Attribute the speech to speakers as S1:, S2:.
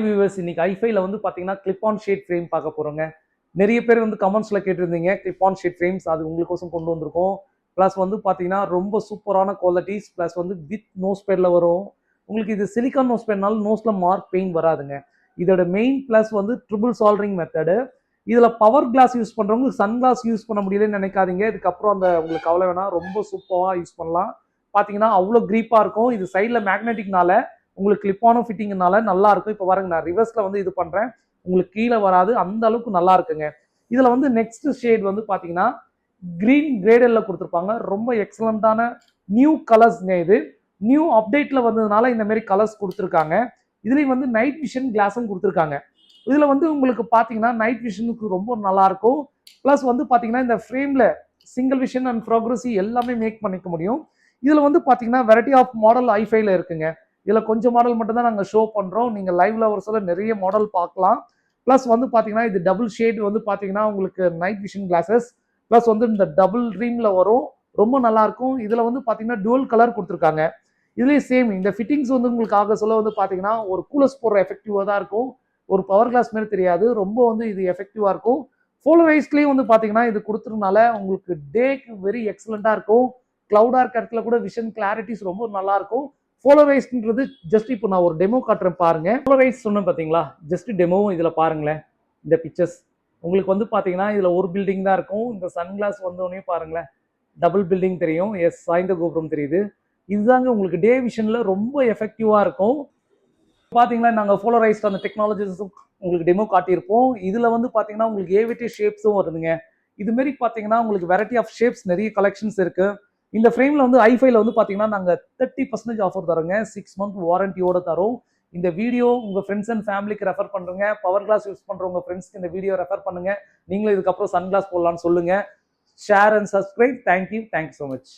S1: Viewers, இன்னைக்கு ஐஃபைல வந்து பாத்தீங்கன்னா கிளிப் ஆன் ஷேட் ஃப்ரேம் பார்க்க போறோங்க. நிறைய பேர் வந்து கமெண்ட்ஸ்ல கேட்டிருந்தீங்க கிளிப் ஆன் ஷேட் ஃப்ரேம்ஸ், அது உங்களுக்கோசம் கொண்டு வந்திருக்கோம். ப்ளஸ் வந்து பாத்தீங்கன்னா ரொம்ப சூப்பரான குவாலிட்டிஸ், ப்ளஸ் வந்து வித் நோஸ் பேட்ல வரும். உங்களுக்கு இது சிலிக்கான் நோஸ் பேட்னால நோஸ்ல மார்க் பெயின் வராதுங்க. இதோட மெயின் ப்ளஸ் வந்து ட்ரிபிள் சால்டரிங் மெத்தடு. இதுல பவர் கிளாஸ் யூஸ் பண்றவங்க சன் கிளாஸ் யூஸ் பண்ண முடியலன்னு நினைக்காதீங்க. இதுக்கப்புறம் அந்த உங்களுக்கு கவலை வேணாம், ரொம்ப சூப்பரா யூஸ் பண்ணலாம். பாத்தீங்கன்னா அவ்வளோ கிரீப்பா இருக்கும். இது சைட்ல மேக்னெட்டிக்னால உங்களுக்கு கிளிப்பான ஃபிட்டிங்னால நல்லா இருக்கும். இப்போ பாருங்க, நான் ரிவர்ஸ்ல வந்து இது பண்றேன், உங்களுக்கு கீழே வராது, அந்த அளவுக்கு நல்லா இருக்குங்க. இதுல வந்து நெக்ஸ்ட் ஷேட் வந்து பாத்தீங்கன்னா கிரீன் கிரேடல்ல கொடுத்துருப்பாங்க. ரொம்ப எக்ஸலண்டான நியூ கலர்ஸ்ங்க. இது நியூ அப்டேட்ல வந்ததுனால இந்த மாதிரி கலர்ஸ் கொடுத்துருக்காங்க. இதுலயும் வந்து நைட் விஷன் கிளாஸும் கொடுத்துருக்காங்க. இதுல வந்து உங்களுக்கு பாத்தீங்கன்னா நைட் விஷனுக்கு ரொம்ப நல்லா இருக்கும். பிளஸ் வந்து பாத்தீங்கன்னா இந்த ஃப்ரேம்ல சிங்கிள் விஷன் அண்ட் ப்ரோக்ரஸிவ் எல்லாமே மேக் பண்ணிக்க முடியும். இதுல வந்து பாத்தீங்கன்னா வெரைட்டி ஆஃப் மாடல் ஐஃபைல இருக்குங்க. இதுல கொஞ்சம் மாடல் மட்டும் தான் நாங்க ஷோ பண்றோம். நீங்க லைவ்ல ஒரு சில நிறைய மாடல் பார்க்கலாம். பிளஸ் வந்து பாத்தீங்கன்னா இது டபுள் ஷேட் வந்து பாத்தீங்கன்னா உங்களுக்கு நைட் விஷன் கிளாஸஸ், பிளஸ் வந்து இந்த டபுள் ட்ரீம்ல வரும். ரொம்ப நல்லா இருக்கும். இதுல வந்து பாத்தீங்கன்னா டுவல் கலர் கொடுத்துருக்காங்க. இதுலயே சேம் இந்த ஃபிட்டிங்ஸ் வந்து உங்களுக்கு ஆக சொல்ல வந்து பாத்தீங்கன்னா ஒரு கூலர்ஸ் போடுற எஃபெக்டிவா தான் இருக்கும். ஒரு பவர் கிளாஸ் மாதிரி தெரியாது. ரொம்ப வந்து இது எஃபெக்டிவா இருக்கும். போலரைஸ்ட்லயும் வந்து பாத்தீங்கன்னா இது கொடுத்துறதுனால உங்களுக்கு டேக்கு வெரி எக்ஸலண்டா இருக்கும். கிளவுடா இருக்க இடத்துல கூட விஷன் கிளாரிட்டிஸ் ரொம்ப நல்லா இருக்கும். போலரைஸ்ன்றது ஜஸ்ட் இப்போ நான் ஒரு டெமோ காட்டுறேன் பாருங்க. போலரைஸ் சொன்னேன் பாத்தீங்களா, ஜஸ்ட் டெமோவும் இதுல பாருங்களேன். இந்த பிக்சர்ஸ் உங்களுக்கு வந்து பாத்தீங்கன்னா இதுல ஒரு பில்டிங் தான் இருக்கும். இந்த சன்கிளாஸ் வந்தோடனே பாருங்களேன், டபுள் பில்டிங் தெரியும். எஸ், சாய்ந்த கோபுரம் தெரியுது. இதுதாங்க உங்களுக்கு டே விஷன்ல ரொம்ப எஃபெக்டிவா இருக்கும். பாத்தீங்கன்னா நாங்க போலரைஸ்ட் அந்த டெக்னாலஜிஸும் உங்களுக்கு டெமோ காட்டியிருப்போம். இதுல வந்து பாத்தீங்கன்னா உங்களுக்கு ஏவிடி ஷேப்ஸும் வருதுங்க. இது மாதிரி பாத்தீங்கன்னா உங்களுக்கு வெரைட்டி ஆஃப் ஷேப்ஸ் நிறைய கலெக்ஷன்ஸ் இருக்கு. இந்த ஃப்ரேம்ல வந்து ஐஃபைல வந்து பாத்தீங்கன்னா நாங்க 30% ஆஃபர் தரோங்க. 6 மந்த் வாரண்டியோட தரோம். இந்த வீடியோ உங்க ஃப்ரெண்ட்ஸ் அண்ட் ஃபேமிலிக்கு ரெஃபர் பண்றீங்க. பவர் கிளாஸ் யூஸ் பண்றவங்க ஃப்ரெண்ட்ஸ்க்கு இந்த வீடியோ ரெஃபர் பண்ணுங்க. நீங்களும் இதுக்கப்புறம் சன் கிளாஸ் போடலாம்னு சொல்லுங்க. Share and subscribe. Thank you so much.